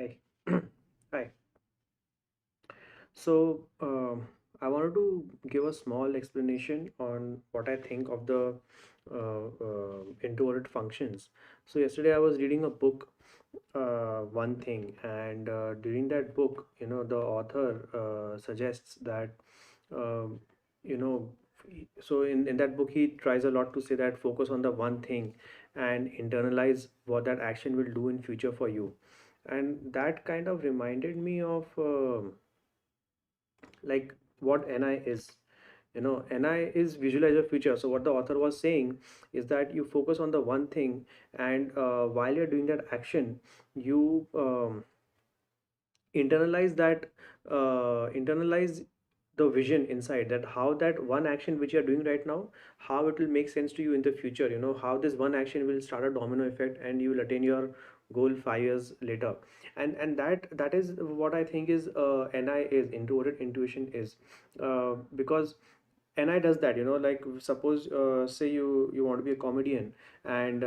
Hi. Hi. So, I wanted to give a small explanation on what I think of the introverted functions. So, yesterday I was reading a book, One Thing, and during that book, the author suggests that, um, you know, so in that book, he tries a lot to say that focus on the one thing and internalize what that action will do in future for you. And that kind of reminded me of like what NI is. NI is visualize your future. So what the author was saying is that you focus on the one thing, and while you're doing that action, you internalize that internalize the vision inside, that how that one action which you're doing right now, how it will make sense to you in the future, how this one action will start a domino effect and you will attain your goal 5 years later. And that is what I think is NI is introverted intuition is, because NI does that, like suppose say you want to be a comedian, and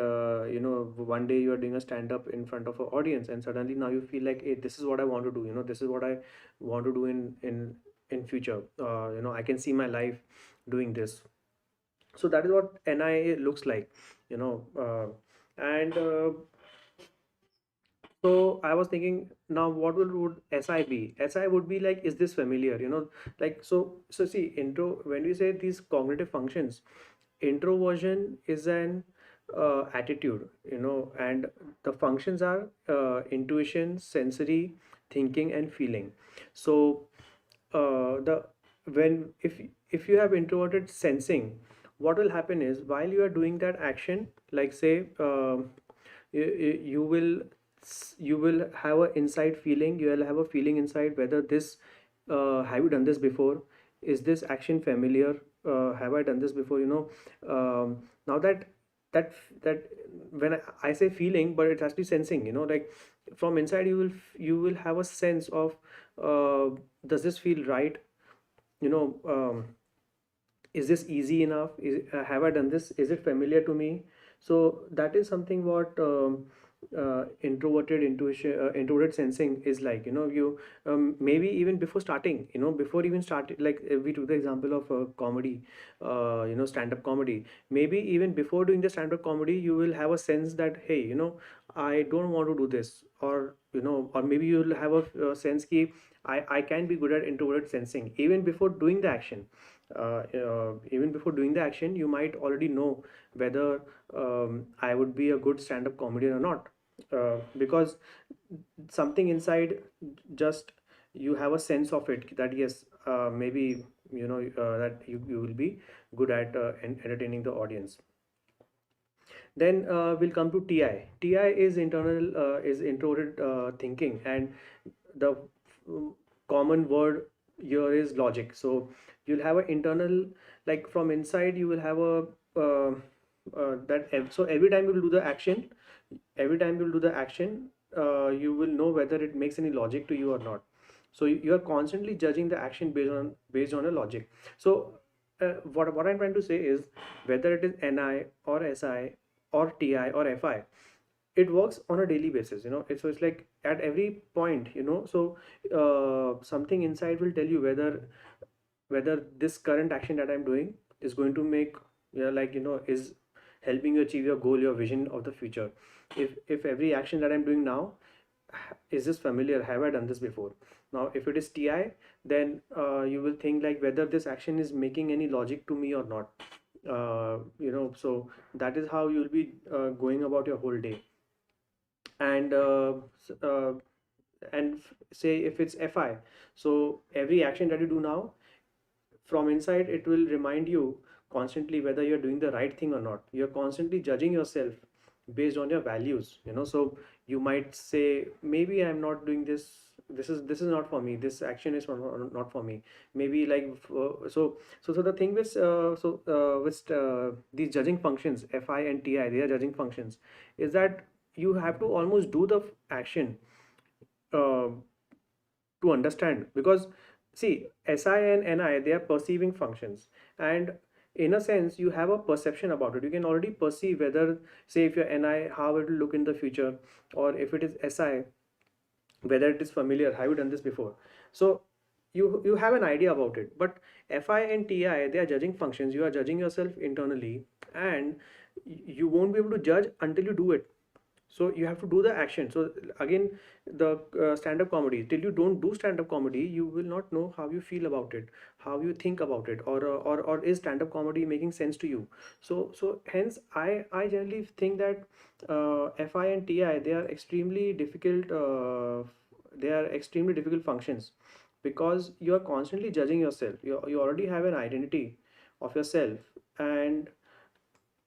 one day you are doing a stand up in front of an audience, and suddenly now you feel like, hey, this is what I want to do, this is what I want to do in future. I can see my life doing this. So that is what NI looks like, and so I was thinking, now what would SI be? SI would be like, is this familiar? Like, so see, intro, when we say these cognitive functions, introversion is an attitude, and the functions are intuition, sensory, thinking, and feeling. So the when if you have introverted sensing, what will happen is while you are doing that action, like say, you will you will have a inside feeling, you will have a feeling inside whether this, have you done this before, is this action familiar, have I done this before, now that that when I say feeling, but it's actually sensing, like from inside you will have a sense of, does this feel right, you know um, is this easy enough, have I done this, is it familiar to me. So that is something what introverted intuition, introverted sensing is like, you maybe even before starting, before even start, like we took the example of comedy, stand up comedy. Maybe even before doing the stand up comedy, you will have a sense that, hey, I don't want to do this, or or maybe you'll have a sense ki I can be good at introverted sensing even before doing the action. Even before doing the action, you might already know whether I would be a good stand-up comedian or not, because something inside, just you have a sense of it that yes, maybe that you will be good at entertaining the audience. Then we'll come to TI. TI is internal, is introverted thinking, and the common word here is logic. So you'll have an internal, like from inside you will have a so every time you'll do the action, every time you'll do the action, you will know whether it makes any logic to you or not. So you are constantly judging the action based on a logic. So what I'm trying to say is, whether it is NI or SI or TI or FI, it works on a daily basis, so it's like at every point, so something inside will tell you whether this current action that I'm doing is going to make, like, is helping you achieve your goal, your vision of the future. If every action that I'm doing now, is this familiar, have I done this before. Now if it is TI, then you will think like whether this action is making any logic to me or not. So that is how you'll be going about your whole day. And say if it's FI, so every action that you do now, from inside it will remind you constantly whether you're doing the right thing or not. You're constantly judging yourself based on your values, so you might say, maybe I'm not doing this, this is not for me, this action is not for me. Maybe like so the thing with these judging functions, FI and TI, they are judging functions, is that you have to almost do the action uh, to understand, because see, SI and NI, they are perceiving functions, and in a sense you have a perception about it. You can already perceive whether, say, if you're NI, how it will look in the future, or if it is SI, whether it is familiar, have you done this before? So you have an idea about it, but fi and ti, they are judging functions. You are judging yourself internally, and you won't be able to judge until you do it. So you have to do the action. So again, the stand-up comedy, till you don't do stand-up comedy, you will not know how you feel about it, how you think about it, or is stand-up comedy making sense to you. So hence I generally think that fi and ti, they are extremely difficult functions, because you are constantly judging yourself. You already have an identity of yourself, and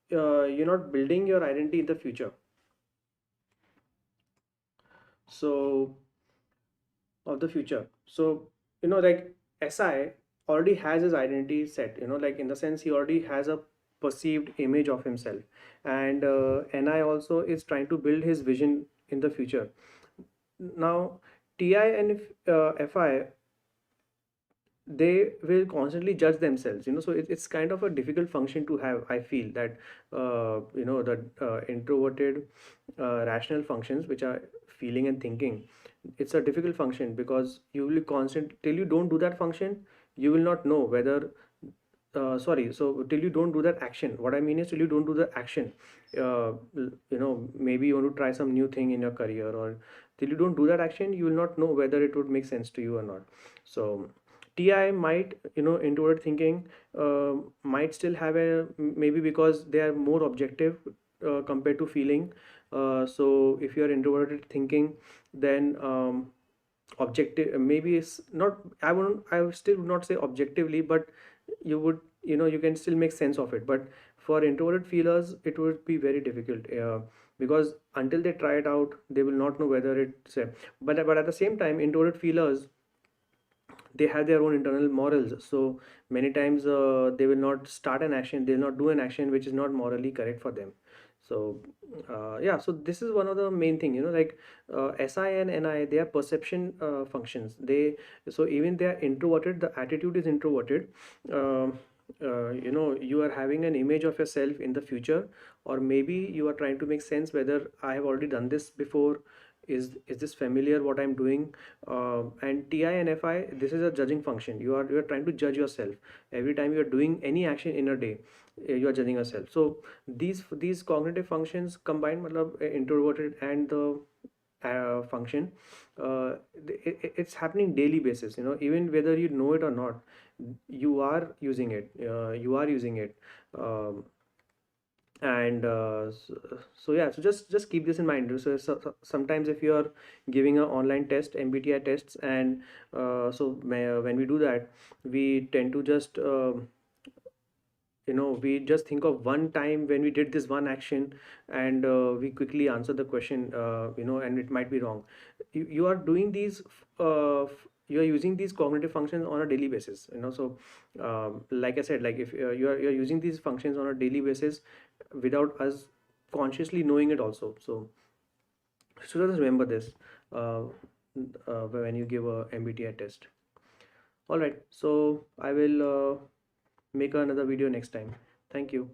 you're not building your identity in the future. So of the future. So, like SI already has his identity set, like in the sense he already has a perceived image of himself. And NI also is trying to build his vision in the future. Now, TI and FI, they will constantly judge themselves, so it's kind of a difficult function to have. I feel that the introverted rational functions, which are feeling and thinking, it's a difficult function, because you will constant till you don't do that function, you will not know whether sorry, so till you don't do that action, what I mean is, till you don't do the action, maybe you want to try some new thing in your career, or till you don't do that action, you will not know whether it would make sense to you or not. So TI might, introvert thinking might still have a, maybe because they are more objective compared to feeling. So if you are introverted thinking, then objective, maybe it's not, I would still not say objectively, but you would, you can still make sense of it. But for introverted feelers, it would be very difficult, because until they try it out, they will not know whether it's but at the same time, introverted feelers, they have their own internal morals. So many times they will not start an action, they will not do an action which is not morally correct for them. So yeah, so this is one of the main thing, like SI and NI, they are perception functions. They, so even they are introverted, the attitude is introverted. um, you are having an image of yourself in the future, or maybe you are trying to make sense whether I have already done this before, is this familiar what I'm doing. And TI and FI, this is a judging function. You are trying to judge yourself every time you are doing any action in a day. You are judging yourself. So these cognitive functions combined, matlab, introverted and the function, it's happening daily basis, even whether you know it or not, you are using it. And so yeah, so just keep this in mind. So sometimes if you are giving an online test, MBTI tests, and when we do that, we tend to just we just think of one time when we did this one action, and we quickly answer the question, and it might be wrong. You are doing these you are using these cognitive functions on a daily basis, so like I said, like if you're using these functions on a daily basis without us consciously knowing it also. So just remember this when you give a MBTI test. All right, so I will make another video next time. Thank you.